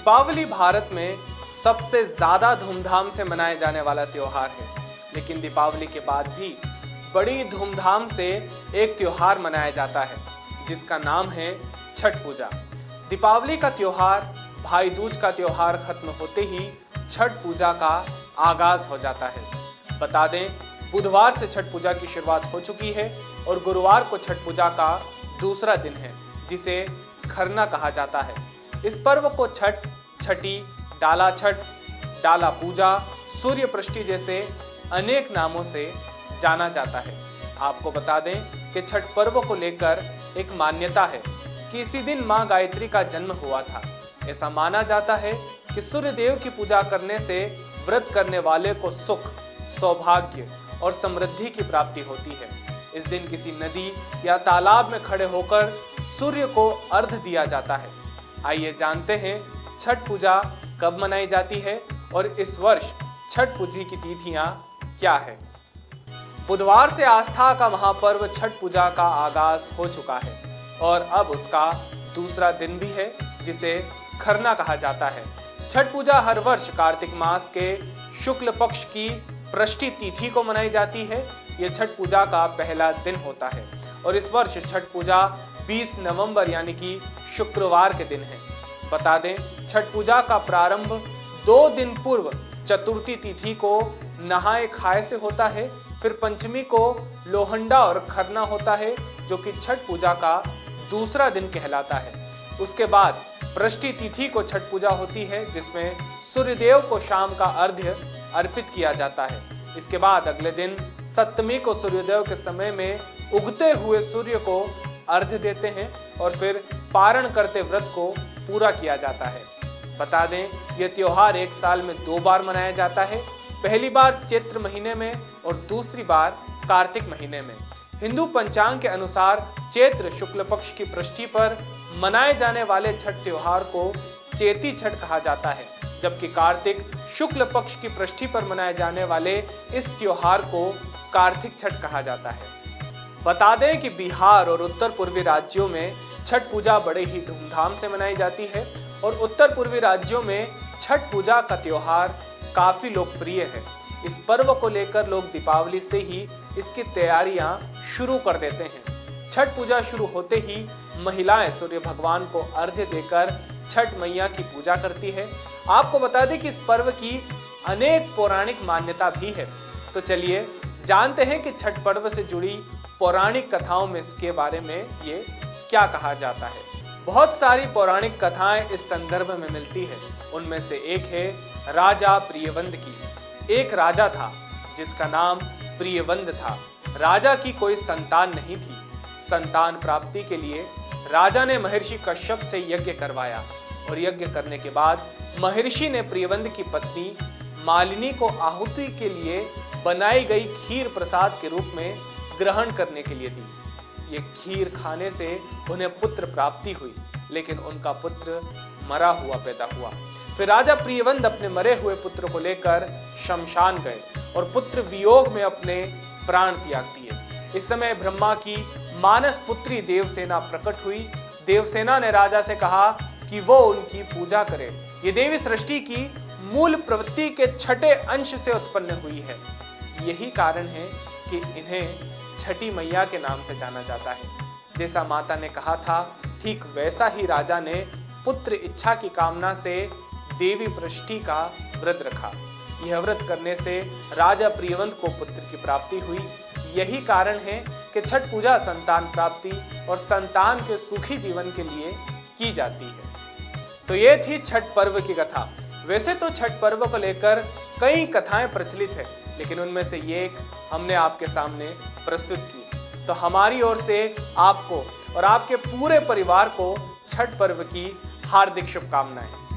दीपावली भारत में सबसे ज्यादा धूमधाम से मनाए जाने वाला त्योहार है, लेकिन दीपावली के बाद भी बड़ी धूमधाम से एक त्योहार मनाया जाता है जिसका नाम है छठ पूजा। दीपावली का त्योहार भाई दूज का त्योहार खत्म होते ही छठ पूजा का आगाज हो जाता है। बता दें, बुधवार से छठ पूजा की शुरुआत हो चुकी है और गुरुवार को छठ पूजा का दूसरा दिन है जिसे खरना कहा जाता है। इस पर्व को छठ, छठी, डाला छठ, डाला पूजा, सूर्य पृष्टि जैसे अनेक नामों से जाना जाता है। आपको बता दें कि छठ पर्व को लेकर एक मान्यता है कि इसी दिन मां गायत्री का जन्म हुआ था। ऐसा माना जाता है कि सूर्य देव की पूजा करने से व्रत करने वाले को सुख, सौभाग्य और समृद्धि की प्राप्ति होती है। इस दिन किसी नदी या तालाब में खड़े होकर सूर्य को अर्घ्य दिया जाता है। आइए जानते हैं छठ पूजा कब मनाई जाती है और इस वर्ष छठ पूजा की तिथियां क्या है। बुधवार से आस्था का महापर्व छठ पूजा का आगाज हो चुका है और अब उसका दूसरा दिन भी है जिसे खरना कहा जाता है। छठ पूजा हर वर्ष कार्तिक मास के शुक्ल पक्ष की पृष्टि तिथि को मनाई जाती है। यह छठ पूजा का पहला दिन होता है और इस वर्ष छठ पूजा 20 नवंबर यानी कि शुक्रवार के दिन है। बता दें, छठ पूजा का प्रारंभ 2 दिन पूर्व चतुर्थी तिथि को नहाए खाए से होता है। फिर पंचमी को लोहंडा और खरना होता है जो कि छठ पूजा का दूसरा दिन कहलाता है। उसके बाद पृष्टि तिथि को छठ पूजा होती है जिसमें सूर्यदेव को शाम का अर्घ्य अर्पित किया जाता है। इसके बाद अगले दिन सप्तमी को सूर्योदय के समय में उगते हुए सूर्य को अर्घ्य देते हैं और फिर पारण करते व्रत को पूरा किया जाता है। बता दें, यह त्योहार एक साल में 2 बार मनाया जाता है। पहली बार चैत्र महीने में और दूसरी बार कार्तिक महीने में। हिंदू पंचांग के अनुसार चैत्र शुक्ल पक्ष की पृष्टि पर मनाए जाने वाले छठ त्योहार को चैती छठ कहा जाता है, जबकि कार्तिक शुक्ल पक्ष की पृष्टि पर मनाए जाने वाले इस त्योहार को कार्तिक छठ कहा जाता है। बता दें कि बिहार और उत्तर पूर्वी राज्यों में छठ पूजा बड़े ही धूमधाम से मनाई जाती है और उत्तर पूर्वी राज्यों में छठ पूजा का त्योहार काफी लोकप्रिय है। इस पर्व को लेकर लोग दीपावली से ही इसकी तैयारियां शुरू कर देते हैं। छठ पूजा शुरू होते ही महिलाएं सूर्य भगवान को अर्घ्य देकर छठ मैया की पूजा करती है। आपको बता दें कि इस पर्व की अनेक पौराणिक मान्यता भी है। तो चलिए जानते हैं कि छठ पर्व से जुड़ी पौराणिक कथाओं में इसके बारे में ये क्या कहा जाता है। बहुत सारी पौराणिक कथाएं इस संदर्भ में मिलती है। उनमें से एक है राजा प्रियवंद की। एक राजा था जिसका नाम प्रियवंद था। राजा की कोई संतान नहीं थी। संतान प्राप्ति के लिए राजा ने महर्षि कश्यप से यज्ञ करवाया और यज्ञ करने के बाद महर्षि ने प्रियवंद की पत्नी मालिनी को आहुति के लिए बनाई गई खीर प्रसाद के रूप में ग्रहण करने के लिए दी। ये खीर खाने से उन्हें पुत्र प्राप्ति हुई, लेकिन उनका पुत्र मरा हुआ पैदा हुआ। फिर राजा प्रियवंद अपने मरे हुए पुत्र को लेकर शमशान गए और पुत्र वियोग में अपने प्राण त्याग दिए। इस समय ब्रह्मा की मानस पुत्री देवसेना प्रकट हुई। देवसेना ने राजा से कहा कि वो उनकी पूजा करे। ये देवी सृष्टि की मूल प्रवृत्ति के छठे अंश से उत्पन्न हुई है। यही कारण है कि इन्हें छठी मैया के नाम से जाना जाता है। जैसा माता ने कहा था, ठीक वैसा ही राजा ने पुत्र इच्छा की कामना से देवी पृष्टि का व्रत रखा। यह व्रत करने से राजा प्रियवंत को पुत्र की प्राप्ति हुई। यही कारण है कि छठ पूजा संतान प्राप्ति और संतान के सुखी जीवन के लिए की जाती है। तो ये थी छठ पर्व की कथा। वैसे तो छठ पर्व को लेकर कई कथाएं प्रचलित है, लेकिन उनमें से ये एक हमने आपके सामने प्रस्तुत की। तो हमारी ओर से आपको और आपके पूरे परिवार को छठ पर्व की हार्दिक शुभकामनाएं।